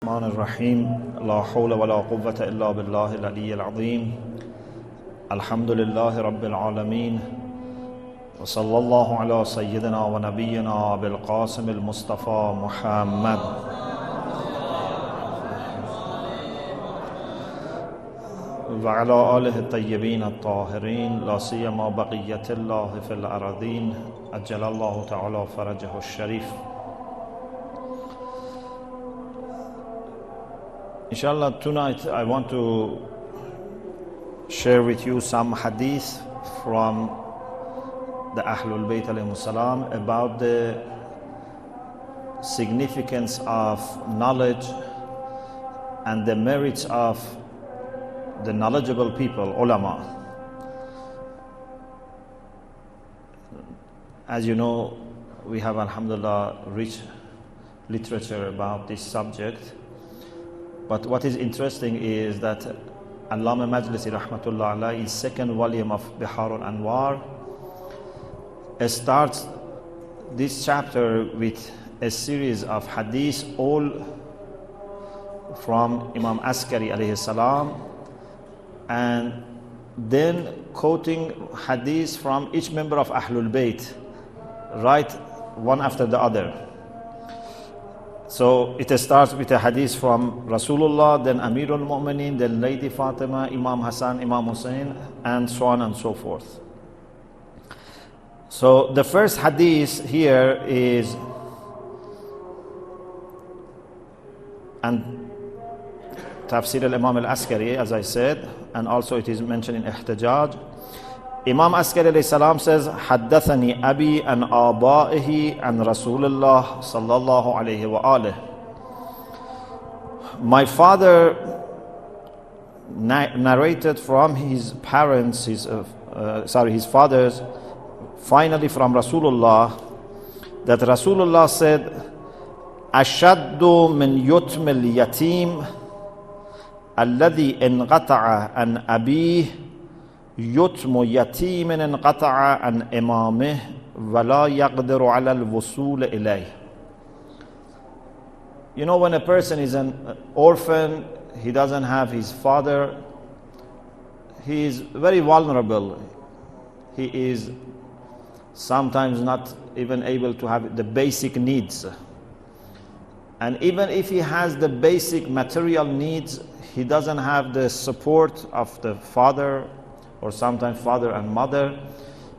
الرحمن الرحيم لا حول ولا قوة إلا بالله العلي العظيم الحمد لله رب العالمين وصلى الله على سيدنا ونبينا بالقاسم المصطفى محمد وعلى آله الطيبين الطاهرين لا سيما بقية الله في الأرضين أجل الله تعالى فرجه الشريف. Inshallah, tonight I want to share with you some hadith from the Ahlul-Bayt alayhimus salam about the significance of knowledge and the merits of the knowledgeable people, ulama. As you know, we have, alhamdulillah, rich literature about this subject. But what is interesting is that Allama Majlisi rahmatullah alayhi, his second volume of Bihar al-Anwar, starts this chapter with a series of hadiths, all from Imam Askari alayhi salam, and then quoting hadiths from each member of Ahlul-Bayt, right, one after the other. So it starts with a hadith from Rasulullah, then Amirul Mu'mineen, then Lady Fatimah, Imam Hassan, Imam Hussein, and so on and so forth. So the first hadith here is, and Tafsir al-Imam al-Askari, as I said, and also it is mentioned in Ihtijaj. Imam Askari alayhi salam says, Haddathani Abi an Abaihi an Rasulullah sallallahu alayhi wa alih. My father narrated from his parents, his fathers, finally from Rasulullah, that Rasulullah said, Ashaddu min yutmil yatim alladhi inqata'a an abih يتم يتيم انقطع عن إمامه ولا يقدر على الوصول إليه. You know, when a person is an orphan, he doesn't have his father, he is very vulnerable. He is sometimes not even able to have the basic needs. And even if he has the basic material needs, he doesn't have the support of the father, or sometimes father and mother.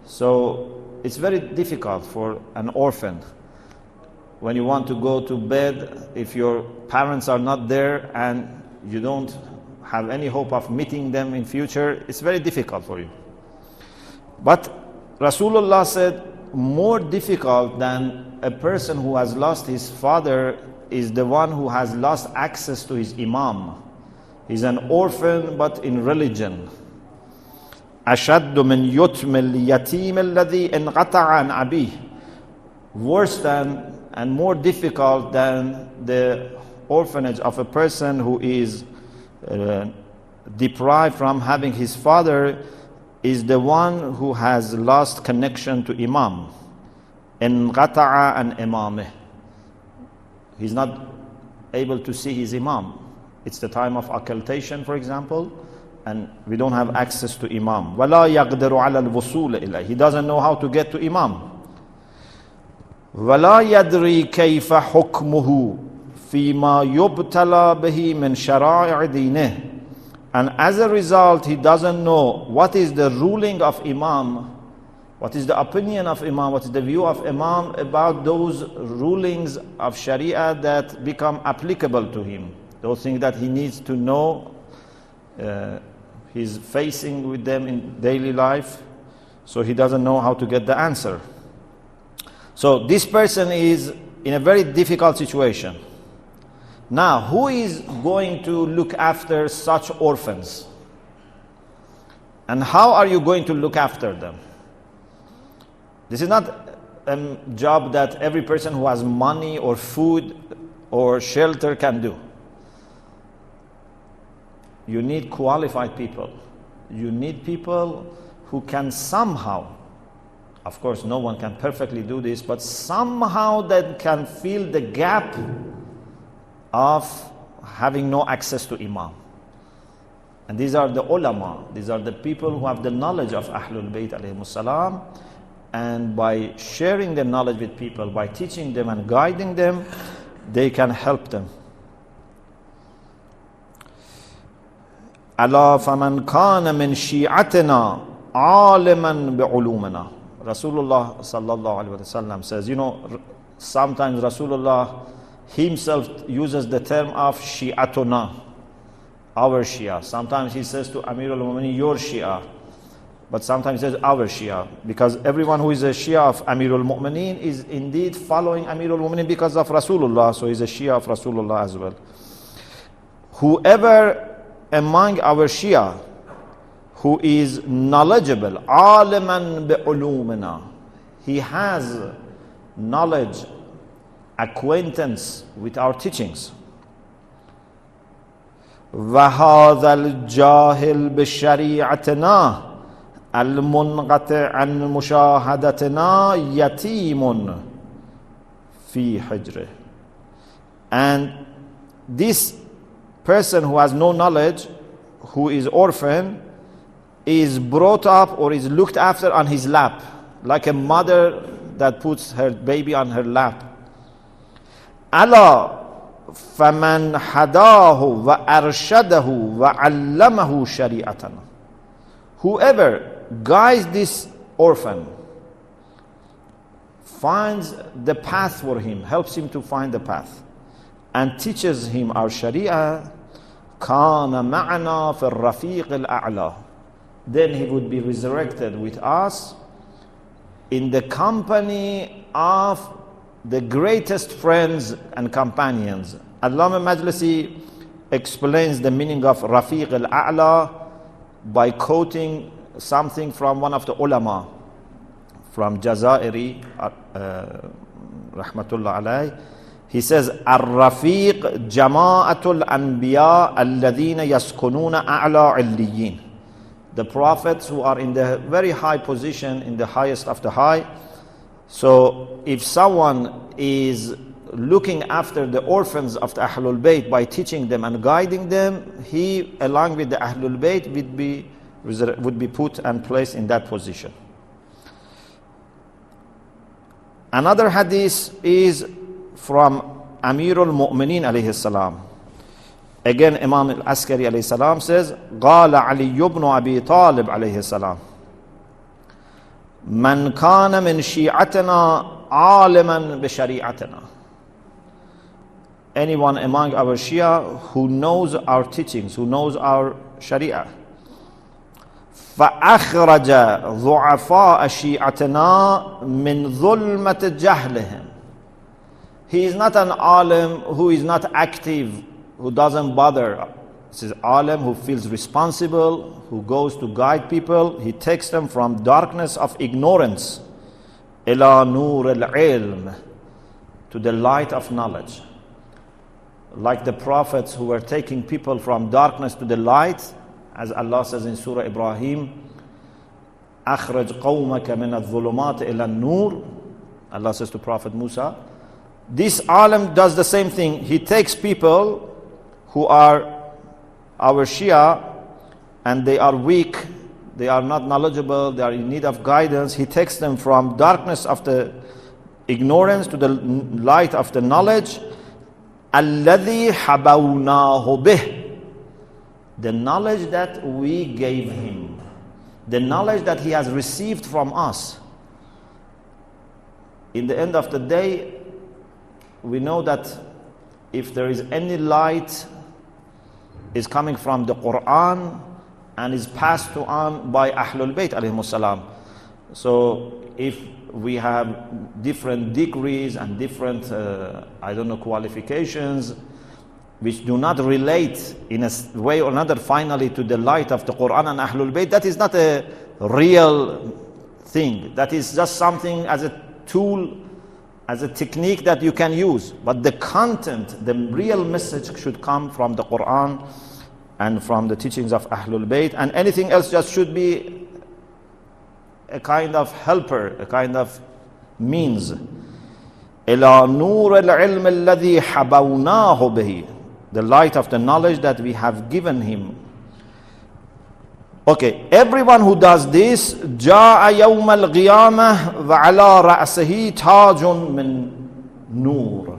So it's very difficult for an orphan. When you want to go to bed, if your parents are not there and you don't have any hope of meeting them in future, it's very difficult for you. But Rasulullah said, more difficult than a person who has lost his father is the one who has lost access to his imam. He's an orphan but in religion. أشد من يتم اليتيم الذي انقطع عن أبيه. Worse than and more difficult than the orphanage of a person who is deprived from having his father is the one who has lost connection to Imam. انقطع عن إمامه. He's not able to see his Imam. It's the time of occultation, for example, and we don't have access to Imam. وَلَا يَقْدِرُ عَلَى الْوُصُولِ إِلَيْهِ. He doesn't know how to get to Imam. وَلَا يَدْرِي كَيْفَ حُكْمُهُ فِيمَا يُبْتَلَى بِهِ مِنْ شَرَائِعِ دِينِهِ. And as a result, he doesn't know what is the ruling of Imam, what is the opinion of Imam, what is the view of Imam about those rulings of Sharia that become applicable to him. Those things that he needs to know, he's facing with them in daily life, so he doesn't know how to get the answer. So this person is in a very difficult situation. Now, who is going to look after such orphans? And how are you going to look after them? This is not a job that every person who has money or food or shelter can do. You need qualified people. You need people who can somehow, of course no one can perfectly do this, but somehow that can fill the gap of having no access to Imam. And these are the ulama, these are the people who have the knowledge of Ahlul-Bayt alayhimus salam, and by sharing their knowledge with people, by teaching them and guiding them, they can help them. ألا فمن كان من شيعتنا عالما بعلومنا. Rasulullah sallallahu alaihi wasallam says, sometimes Rasulullah himself uses the term of Shi'atuna, our Shia. Sometimes he says to Amirul Mu'minin, your Shia. But sometimes he says our Shia, because everyone who is a Shia of Amirul Mu'minin is indeed following Amirul Mu'minin because of Rasulullah, so he's a Shia of Rasulullah as well. Whoever among our Shia who is knowledgeable, aliman bi'ulumina, he has knowledge, acquaintance with our teachings. وَهَذَا الْجَاهِلْ بِشَرِيعَتِنَا الْمُنْقَطِعْ عَنْ مُشَاهَدَتِنَا يَتِيمٌ فِي حِجْرِهِ. And this person who has no knowledge, who is orphan, is brought up or is looked after on his lap, like a mother that puts her baby on her lap. Allah فَمَنْ حَدَاهُ وَأَرْشَدَهُ وَعَلَّمَهُ شَرِيعَتَنَا. Whoever guides this orphan, finds the path for him, helps him to find the path, and teaches him our Sharia, كَانَ مَعَنَا فِي الرَّفِيقِ الْأَعْلَى. Then he would be resurrected with us in the company of the greatest friends and companions. Allama Majlisi explains the meaning of Rafiq al-A'la by quoting something from one of the ulama, from Jazairi, rahmatullah alayh. He says, Ar-Rafiq jama'atul anbiya alladhina yaskununa a'la illiyin. The prophets who are in the very high position, in the highest of the high. So if someone is looking after the orphans of the Ahlul-Bayt by teaching them and guiding them, he, along with the Ahlul-Bayt, would be put and placed in that position. Another hadith is from Amirul Mu'minin alayhi salam. Again, Imam al-Askari alayhi salam says, قال علي بن أبي طالب عليه السلام من كان من شيعتنا عالما بشريعتنا. Anyone among our Shia who knows our teachings, who knows our Sharia, فأخرج ضعفاء شيعتنا من ظلمة جهلهم. He is not an alim who is not active, who doesn't bother. This is alim who feels responsible, who goes to guide people. He takes them from darkness of ignorance, ila nur al-ilm, to the light of knowledge. Like the prophets who were taking people from darkness to the light, as Allah says in Surah Ibrahim, أخرج قومك من الظلمات إلى النور. Allah says to Prophet Musa, this alim does the same thing. He takes people who are our Shia and they are weak, they are not knowledgeable, they are in need of guidance. He takes them from darkness of the ignorance to the light of the knowledge. الَّذِي حَبَوْنَاهُ بِهِ. The knowledge that we gave him, the knowledge that he has received from us. In the end of the day, we know that if there is any light is coming from the Quran and is passed on by Ahlul-Bayt alayhimus salam. So if we have different degrees and different, qualifications which do not relate in a way or another finally to the light of the Quran and Ahlul-Bayt, that is not a real thing. That is just something as a tool, as a technique that you can use. But the content, the real message should come from the Quran and from the teachings of Ahlul-Bayt, and anything else just should be a kind of helper, a kind of means. إِلَى نُورِ الْعِلْمِ الَّذِي حَبَوْنَاهُ بِهِ. the light of the knowledge that we have given him. Okay, everyone who does this, جاء يوم القيامة وعلى رأسه تاج من نور.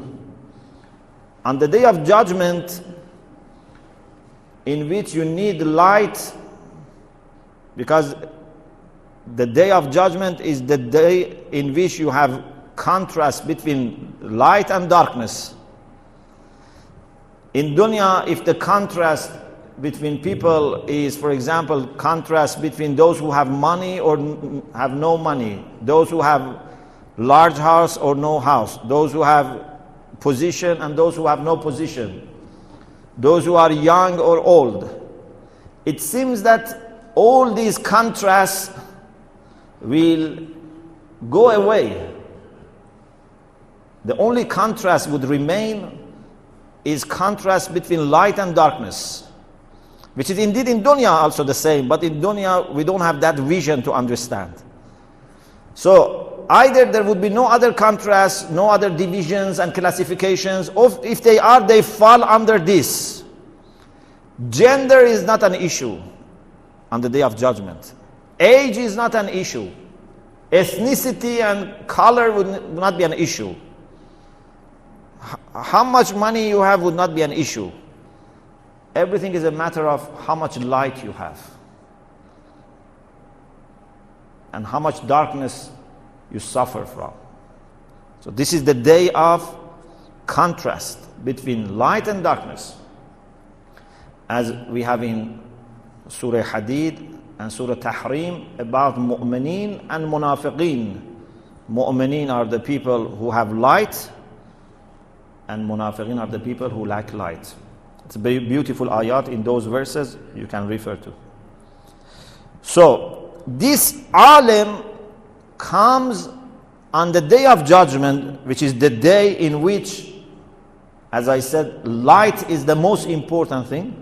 On the day of judgment, in which you need light, because the day of judgment is the day in which you have contrast between light and darkness. In dunya, if the contrast between people is, for example, contrast between those who have money or have no money, those who have large house or no house, those who have position and those who have no position, those who are young or old. It seems that all these contrasts will go away. The only contrast would remain is contrast between light and darkness, which is indeed in dunya also the same, but in dunya we don't have that vision to understand. So either there would be no other contrast, no other divisions and classifications, or if they are, they fall under this. Gender is not an issue on the day of judgment. Age is not an issue. Ethnicity and color would not be an issue. How much money you have would not be an issue. Everything is a matter of how much light you have and how much darkness you suffer from. So this is the day of contrast between light and darkness, as we have in Surah Hadith and Surah Tahrim about mu'mineen and munafiqeen. Mu'mineen are the people who have light, and munafiqeen are the people who lack light. It's a very beautiful ayat in those verses you can refer to. So this alim comes on the day of judgment, which is the day in which, as I said, light is the most important thing.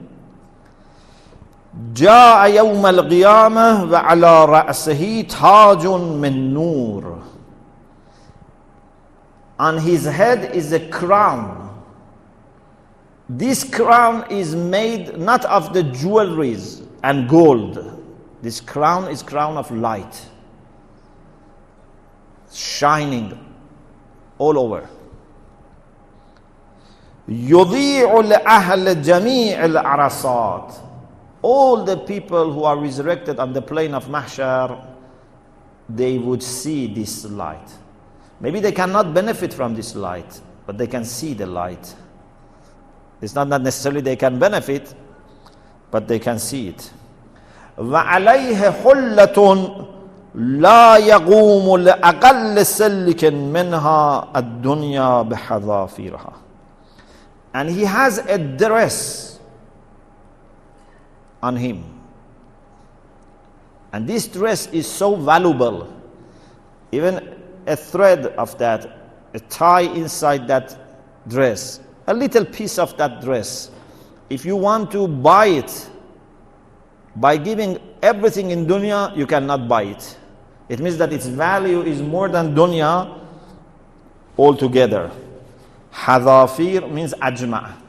جاء يوم القيامة وعلى رأسه تاج من نور. On his head is a crown. This crown is made not of the jewelries and gold. This crown is crown of light, shining all over. يضيء لأهل جميع العرصات. All the people who are resurrected on the plain of Mahshar, they would see this light. Maybe they cannot benefit from this light, but they can see the light. It's not that necessarily they can benefit, but they can see it. وَعَلَيْهِ حُلَّةٌ لَا يَقُومُ لَأَقَلِّ سَلِّكٍ مِنْهَا الدُّنْيَا بِحَذَافِيرِهَا. And he has a dress on him. And this dress is so valuable. Even a thread of that, a tie inside that dress, a little piece of that dress, if you want to buy it by giving everything in dunya, you cannot buy it. It means that its value is more than dunya altogether. Hadafir means ajma'.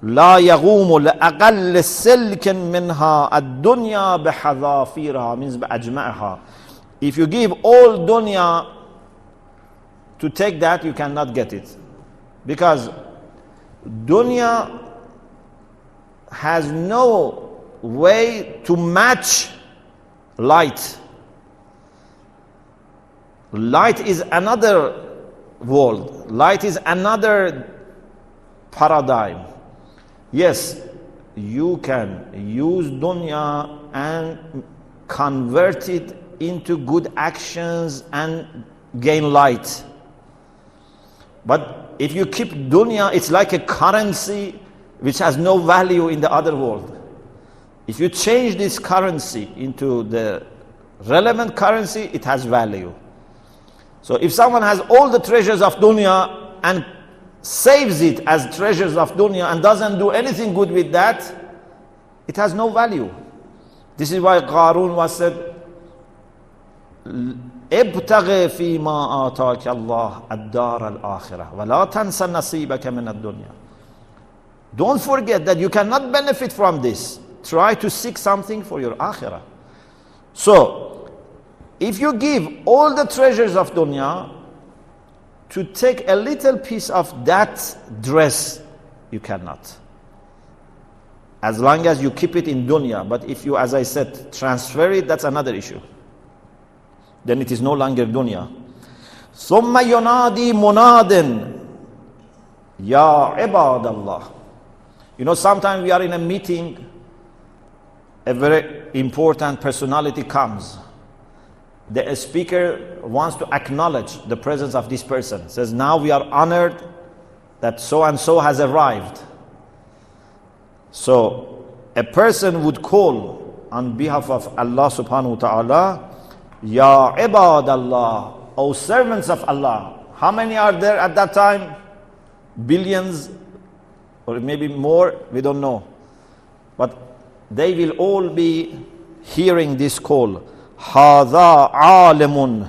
لا يقوم لأقل سلك منها الدنيا بحذافيرها means بأجمعها. If you give all dunya to take that, you cannot get it, because dunya has no way to match light. Light is another world. Light is another paradigm. Yes, you can use dunya and convert it into good actions and gain light. But if you keep dunya, it's like a currency which has no value in the other world. If you change this currency into the relevant currency, it has value. So if someone has all the treasures of dunya and saves it as treasures of dunya and doesn't do anything good with that, it has no value. This is why Qarun was said, ابتغ فيما آتاك الله الدار الآخرة ولا تنس نصيبك من الدنيا. Don't forget that you cannot benefit from this. Try to seek something for your akhirah. So, if you give all the treasures of dunya to take a little piece of that dress, you cannot. As long as you keep it in dunya. But if you, as I said, transfer it, that's another issue. Then it is no longer dunya. ثُمَّ يُنَادِي مُنَادٍ يَا عِبَادَ اللَّهِ. You know, sometimes we are in a meeting, a very important personality comes. The speaker wants to acknowledge the presence of this person. Says, now we are honored that so and so has arrived. So a person would call on behalf of Allah subhanahu wa ta'ala, Ya ibad Allah, O servants of Allah. How many are there at that time? Billions or maybe more, we don't know. But they will all be hearing this call. هذا عالم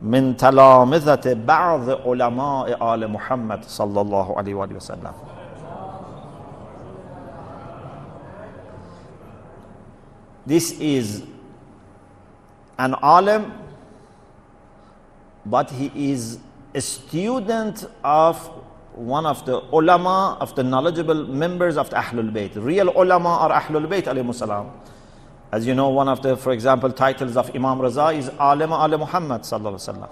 من تلامذة بعض علماء آل محمد صلى الله عليه وآله وسلم. This is an alim, but he is a student of one of the ulama, of the knowledgeable members of the Ahlul-Bayt. Real ulama are Ahlul-Bayt alayhimus salam. As you know, one of the, for example, titles of Imam Raza is Alima al Muhammad sallallahu alaihi wasallam.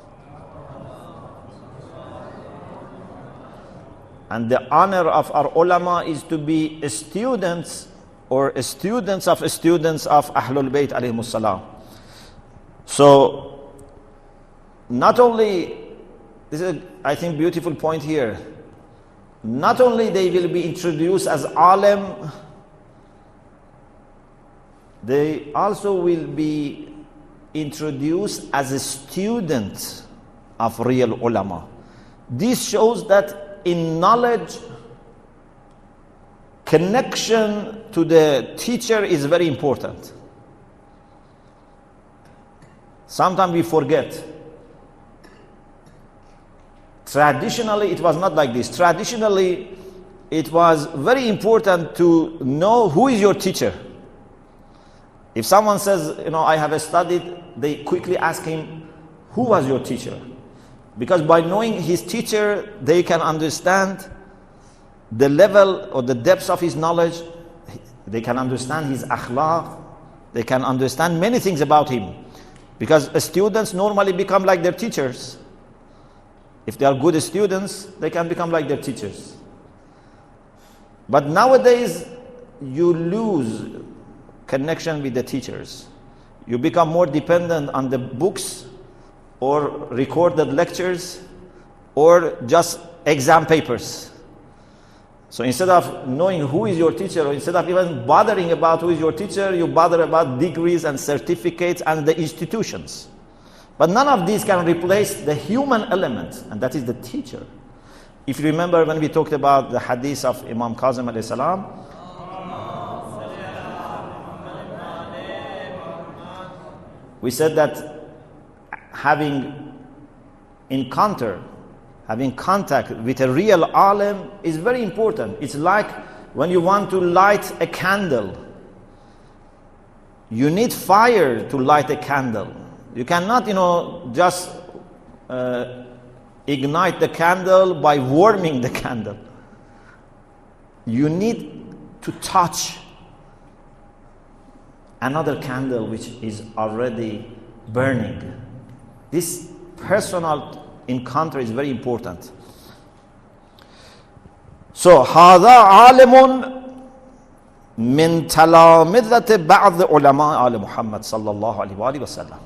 And the honor of our ulama is to be students or students of Ahlul-Bayt alayhimus salam. So, not only, this is, I think, beautiful point here. Not only they will be introduced as alim, they also will be introduced as a student of real ulama. This shows that in knowledge, connection to the teacher is very important. Sometimes we forget. Traditionally, it was not like this. Traditionally, it was very important to know who is your teacher. If someone says, you know, I have studied, they quickly ask him, who was your teacher? Because by knowing his teacher, they can understand the level or the depths of his knowledge. They can understand his akhlaq. They can understand many things about him. Because students normally become like their teachers. If they are good students, they can become like their teachers. But nowadays, you lose connection with the teachers. You become more dependent on the books or recorded lectures or just exam papers. So instead of knowing who is your teacher, or instead of even bothering about who is your teacher, you bother about degrees and certificates and the institutions. But none of these can replace the human element, and that is the teacher. If you remember when we talked about the hadith of Imam Kazim alayhi salam, we said that having contact with a real alim is very important. It's like when you want to light a candle. You need fire to light a candle. You cannot, just ignite the candle by warming the candle. You need to touch another candle which is already burning. This personal encounter is very important. So, هذا عالم من تلامذة بعض علماء آل محمد صلى الله عليه وآله وسلم.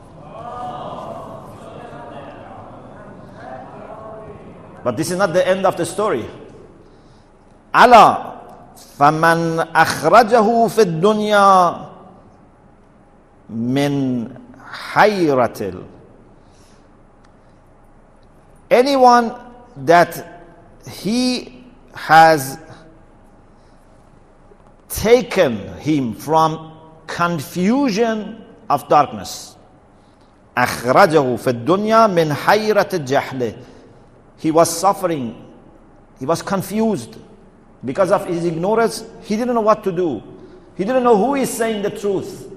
But this is not the end of the story. ألا فمن أخرجه في الدنيا من حيرة. Anyone that he has taken him from confusion of darkness. أخرجه في الدنيا من حيرة الجهل. He was suffering. He was confused. Because of his ignorance, he didn't know what to do. He didn't know who is saying the truth.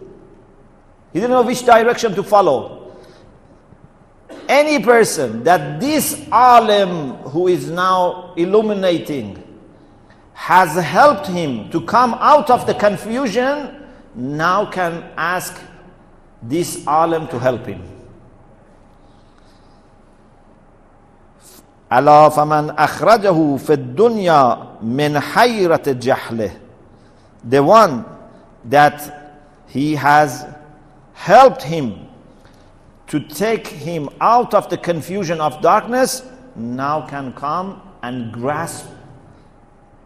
He didn't know which direction to follow. Any person that this alim who is now illuminating has helped him to come out of the confusion, now can ask this alim to help him. ألا فمن أخرجه في الدنيا من حيرة جهله. The one that he has helped him to take him out of the confusion of darkness, now can come and grasp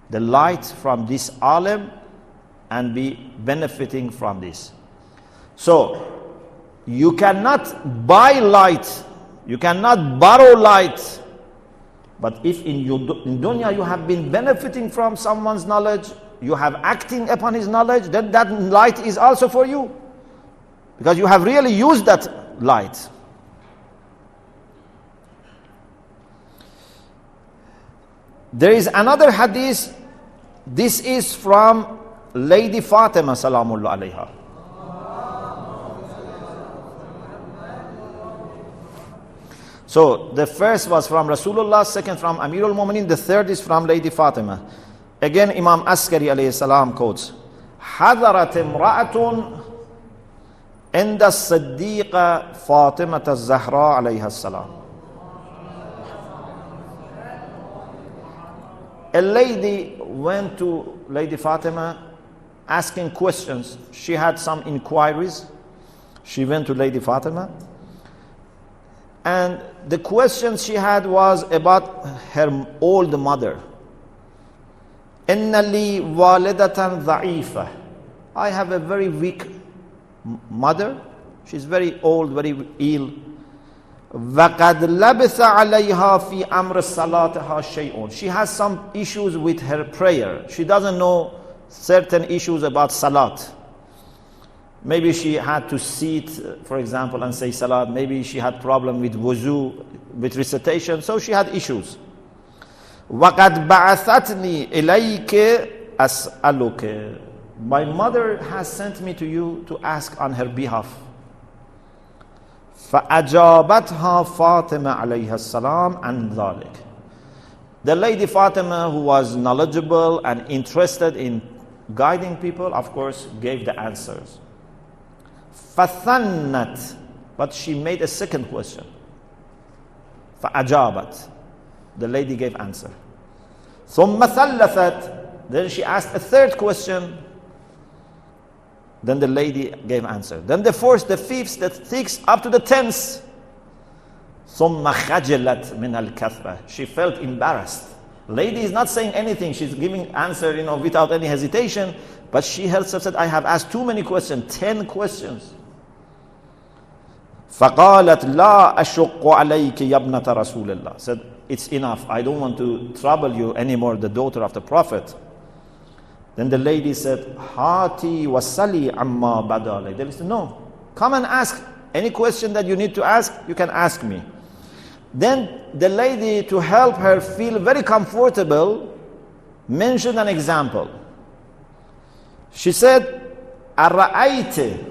the light from this alim and be benefiting from this. So you cannot buy light, you cannot borrow light. But if in dunya you have been benefiting from someone's knowledge, you have acting upon his knowledge, then that light is also for you. Because you have really used that light. There is another hadith. This is from Lady Fatimah Salamullah alayha. So the first was from Rasulullah, second from Amirul Mu'minin, the third is from Lady Fatimah. Again, Imam Askari alayhi salam quotes, حضرت امرأة عند الصديقة فاطمة الزهراء عليها السلام. A lady went to Lady Fatimah asking questions. She had some inquiries. She went to Lady Fatimah, and the question she had was about her old mother. إِنَّ لِي وَالِدَةً ضَعِيفَةً. I have a very weak mother. She's very old, very ill. وَقَدْ لَبِثَ عَلَيْهَا فِي أَمْرِ صَلَاتِهَا شَيْءٌ. She has some issues with her prayer. She doesn't know certain issues about salat. Maybe she had to sit, for example, and say salat. Maybe she had problem with wuzu, with recitation. So she had issues. وَقَدْ بَعَثَتْنِي إِلَيْكَ أَسْأَلُكَ. My mother has sent me to you to ask on her behalf. فَأَجَابَتْهَا فَاطِمَةَ عَلَيْهَا السَّلَامُ عَنْ ذَلِكَ. The Lady Fatimah, who was knowledgeable and interested in guiding people, of course, gave the answers. فَثَنَّتْ. But she made a second question. فَأَجَابَتْ. The lady gave answer. ثُمَّ ثَلَّثَتْ. Then she asked a third question. Then the lady gave answer. Then the fourth, the fifth, the sixth, up to the 10th. ثُمَّ خَجَلَتْ مِنَ الْكَثْرَةِ. She felt embarrassed. Lady is not saying anything. She's giving answer, without any hesitation. But she herself said, I have asked too many questions, 10 questions. فَقَالَتْ لَا أَشُقُّ عَلَيْكِ يَا ابْنَةَ رَسُولِ اللَّهِ. Said, it's enough. I don't want to trouble you anymore, the daughter of the Prophet. Then the lady said, Hati wasali amma badale. They said, no, come and ask. Any question that you need to ask, you can ask me. Then the lady, to help her feel very comfortable, mentioned an example. She said, أَرَأَيْتِ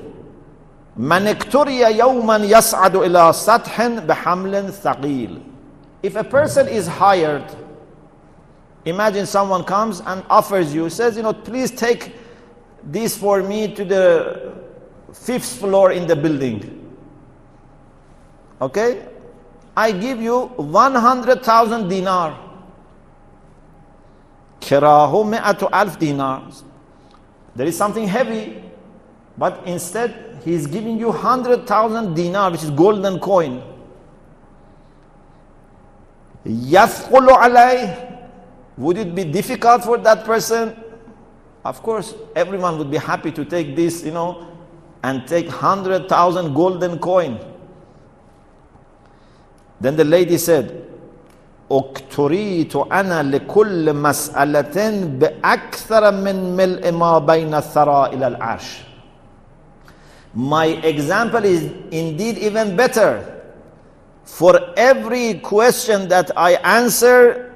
مَنْ اكْتُرِيَ يَوْمًا يَصْعَدُ إِلَى سَطْحٍ بِحَمْلٍ ثَقِيلٍ. If a person is hired, imagine someone comes and offers you, says, please take this for me to the 5th floor in the building. Okay? I give you 100,000 dinar. Kirahu mi'atu alf dinars. There is something heavy, but instead he is giving you 100,000 dinar, which is golden coin. Yathqulu alayh. Would it be difficult for that person? Of course, everyone would be happy to take this, and take 100,000 golden coin. Then the lady said, اُكْتُرِيتُ أَنَا لِكُلِّ مَسْأَلَةٍ بِأَكْثَرَ مِنْ مِلْءِ مَا بَيْنَ الثَّرَى إِلَى الْعَرْشِ. My example is indeed even better. For every question that I answer,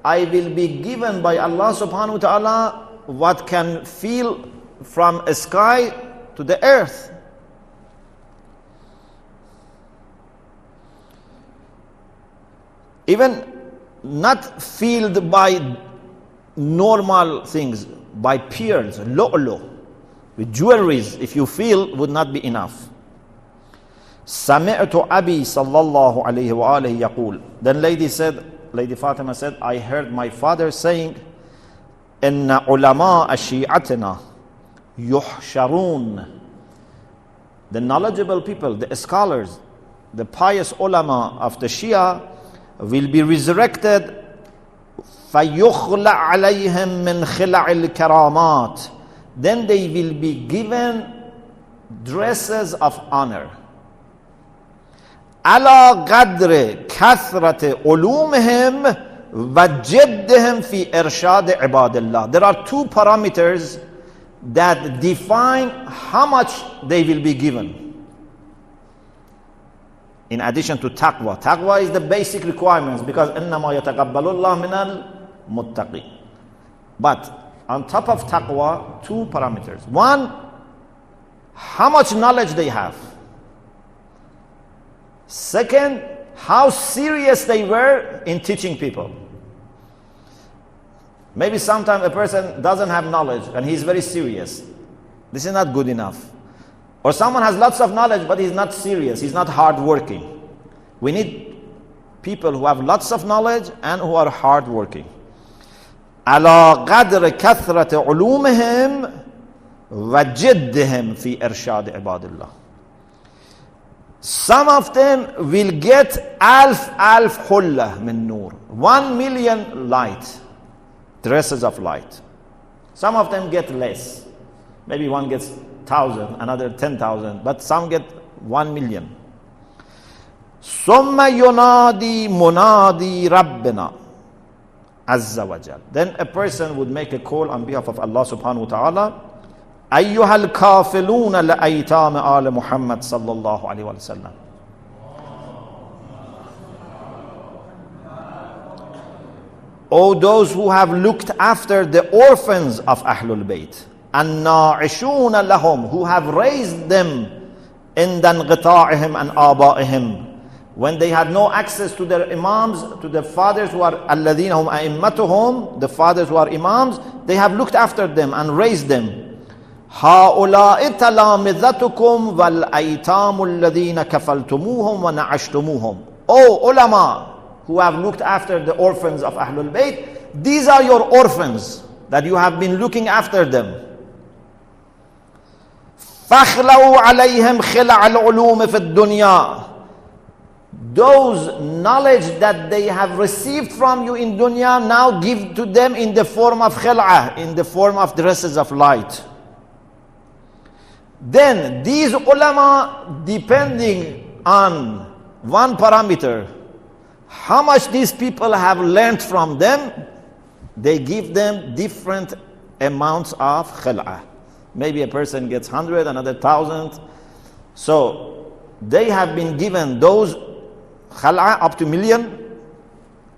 I will be given by Allah subhanahu wa ta'ala what can feel from a sky to the earth. Even not filled by normal things, by pearls, lu'lu, with jewelries, if you feel, would not be enough. سمعت أبي صلى الله عليه وآله يقول. Then Lady Fatimah said, I heard my father saying, إن علماء شيعتنا يحشرون. The knowledgeable people, the scholars, the pious ulama of the Shia will be resurrected. فيخلع عليهم من خلع الكرامات. Then they will be given dresses of honor. على قدر كثرة علومهم وجدهم في إرشاد عباد الله. There are two parameters that define how much they will be given. In addition to taqwa. Taqwa is the basic requirements because إنما يتقبل الله من المتقين. But on top of taqwa, two parameters. One, how much knowledge they have. Second, how serious they were in teaching people. Maybe sometimes a person doesn't have knowledge and he's very serious. This is not good enough. Or someone has lots of knowledge but he's not serious, he's not hardworking. We need people who have lots of knowledge and who are hardworking. على قدر كثرة علومهم وجدهم في إرشاد عباد الله. Some of them will get alf hulla min nur, 1 million light, dresses of light. Some of them get less. Maybe one gets 1,000, another 10,000, but some get 1 million. ثم ينادي منادي ربنا عز وجل. Then a person would make a call on behalf of Allah subhanahu wa ta'ala. أيها الكافلون لأيتام آل محمد صلى الله عليه وسلم. O those who have looked after the orphans of Ahlul-Bayt, الناعشون لهم, who have raised them عند انقطاعهم عن آبائهم, when they had no access to their imams, to the fathers who are الذين هم أئمتهم, the fathers who are imams, they have looked after them and raised them. هؤلاء تلامذتكم والأيتام الذين كفلتموهم ونعشتموهم. O ulama who have looked after the orphans of Ahlul Bayt, these are your orphans that you have been looking after them. فاخلوا عليهم خلع العلوم في الدنيا. Those knowledge that they have received from you in dunya, now give to them in the form of khil'ah, in the form of dresses of light. Then these ulama, depending on one parameter, how much these people have learned from them, they give them different amounts of khil'ah. Maybe a person gets 100, another 1,000. So they have been given those khil'ah up to million,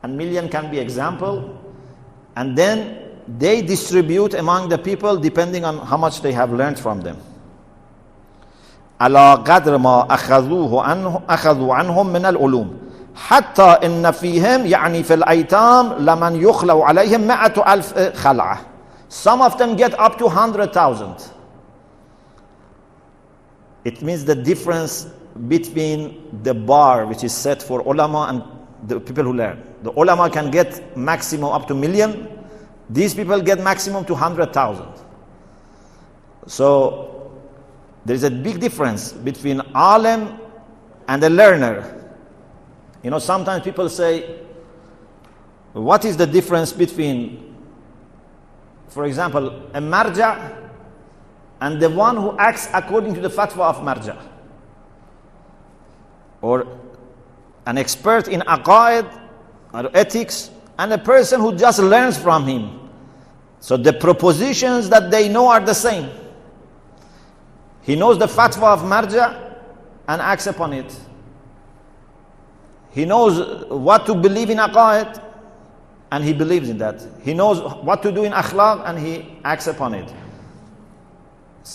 and million can be example, and then they distribute among the people depending on how much they have learned from them. على قدر ما أخذوا عنهم من العلوم حتى إن فيهم يعني في الأيتام لمن يخلو عليهم 100,000 خلعة. Some of them get up to 100,000. It means the difference between the bar which is set for ulama and the people who learn. The ulama can get maximum up to million. These people get maximum to 100,000. So there is a big difference between alim and a learner. You know, sometimes people say, what is the difference between, for example, a marja and the one who acts according to the fatwa of marja? Or an expert in aqaid or ethics and a person who just learns from him. So the propositions that they know are the same. He knows the fatwa of marja and acts upon it. He knows what to believe in aqaid. and he believes in that. He knows what to do in akhlaq and he acts upon it.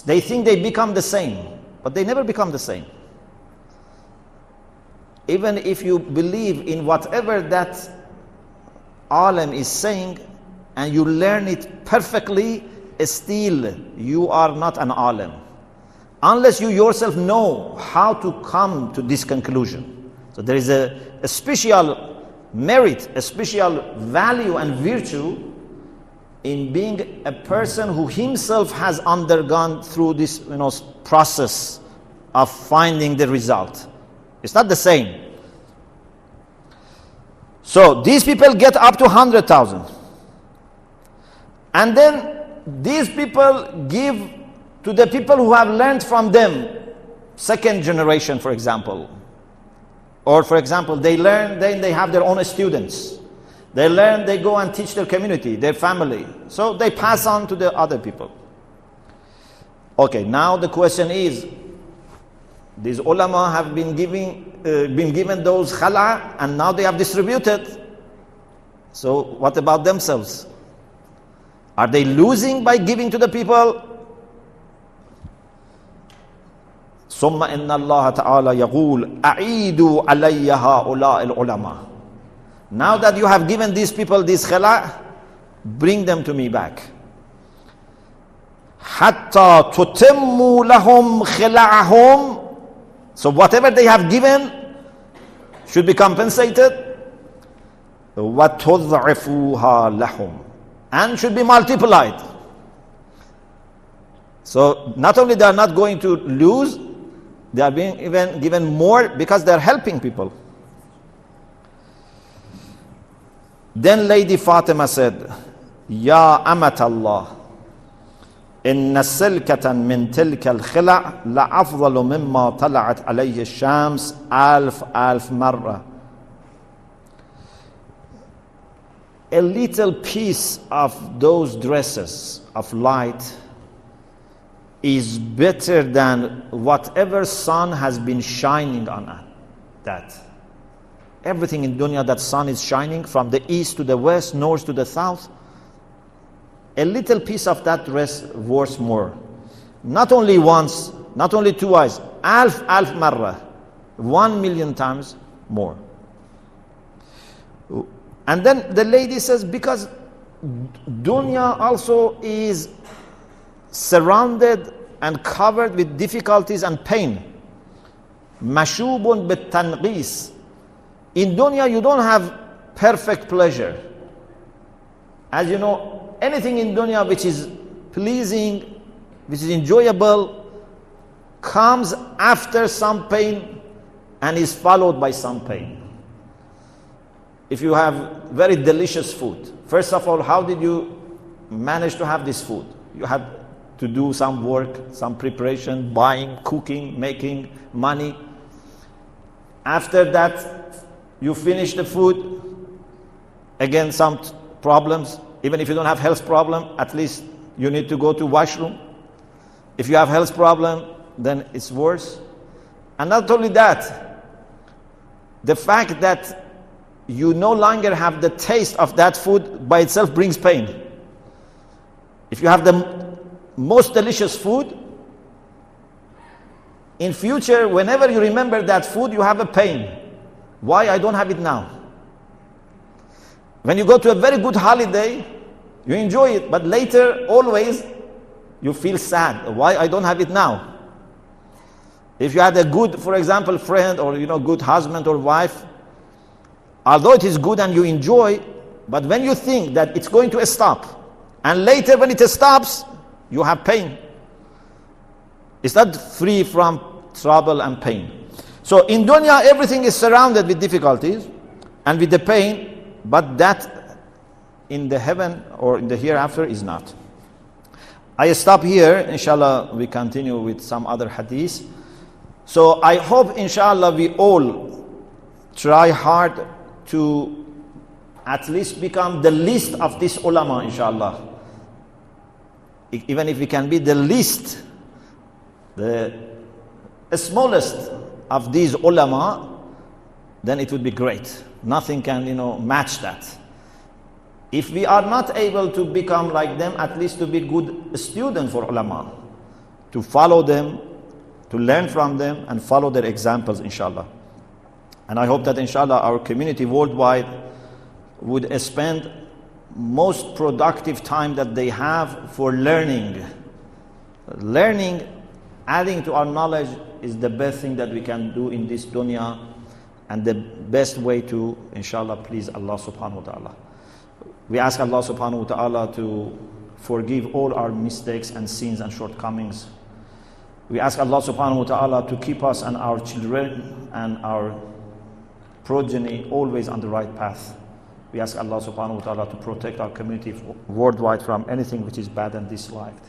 They think they become the same, but they never become the same. Even if you believe in whatever that alim is saying and you learn it perfectly, still you are not an alim. Unless you yourself know how to come to this conclusion. So there is a special merit, a special value and virtue in being a person who himself has undergone through this process of finding the result. It's not the same. So these people get up to 100,000. And then these people give to the people who have learned from them, second generation, for example. Or for example, they learn, then they have their own students. They learn, they go and teach their community, their family. So they pass on to the other people. Okay, now the question is, these ulama have been given those khala, and now they have distributed. So what about themselves? Are they losing by giving to the people? ثم إن الله تعالى يقول أعيدوا علي هؤلاء العلماء. Now that you have given these people this khala, bring them to me back. حتى تتموا لهم خلعهم. So whatever they have given should be compensated. وتضعفوها لهم. And should be multiplied. So not only they are not going to lose, they are being even given more because they are helping people. Then Lady Fatimah said, Ya amat Allah, inna silkatan min tilka al-khila' la afdalu mimma tala'at alayhi al-shams alf marra. A little piece of those dresses of light is better than whatever sun has been shining on that. Everything in dunya that sun is shining from the east to the west, north to the south, a little piece of that dress worth more. Not only once, not only twice, alf marra, 1,000,000 times more. And then the lady says, because dunya also is surrounded and covered with difficulties and pain. Mashubun bitanqis. In dunya you don't have perfect pleasure. As you know, anything in dunya which is pleasing, which is enjoyable, comes after some pain and is followed by some pain. If you have very delicious food, first of all, how did you manage to have this food? You had to do some work, some preparation, buying, cooking, making money. After that, you finish the food. Again, some problems. Even if you don't have health problem, at least you need to go to washroom. If you have health problem, then it's worse. And not only that, the fact that you no longer have the taste of that food by itself brings pain. If you have the most delicious food, in future, whenever you remember that food, you have a pain. Why I don't have it now? When you go to a very good holiday, you enjoy it, but later, always, you feel sad. Why I don't have it now? If you had a good, for example, friend or good husband or wife, although it is good and you enjoy, but when you think that it's going to stop, and later when it stops, you have pain. It's not free from trouble and pain. So in dunya, everything is surrounded with difficulties and with the pain, but that in the heaven or in the hereafter is not. I stop here. Inshallah, we continue with some other hadiths. So I hope, inshallah, we all try hard to at least become the least of this ulama, inshallah. Even if we can be the least, the smallest of these ulama, then it would be great. Nothing can, match that. If we are not able to become like them, at least to be good student for ulama, to follow them, to learn from them and follow their examples, inshallah. And I hope that inshallah our community worldwide would spend most productive time that they have for learning. Learning, adding to our knowledge is the best thing that we can do in this dunya and the best way to, inshallah, please Allah subhanahu wa ta'ala. We ask Allah subhanahu wa ta'ala to forgive all our mistakes and sins and shortcomings. We ask Allah subhanahu wa ta'ala to keep us and our children and our progeny always on the right path. We ask Allah subhanahu wa ta'ala to protect our community worldwide from anything which is bad and disliked.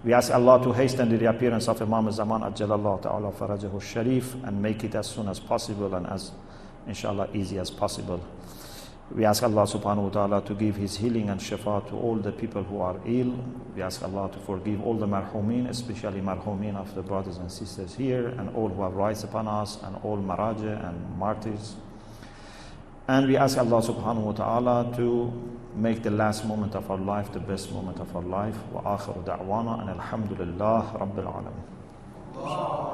We ask Allah to hasten the reappearance of Imam al-Zaman ajjalallahu ta'ala farajahu sharif and make it as soon as possible and as inshallah easy as possible. We ask Allah subhanahu wa ta'ala to give His healing and shifa to all the people who are ill. We ask Allah to forgive all the marhumin, especially marhumin of the brothers and sisters here, and all who have rights upon us, and all maraja and martyrs. And we ask Allah subhanahu wa ta'ala to make the last moment of our life the best moment of our life. Wa akhiru da'wana and alhamdulillah rabbil alamin.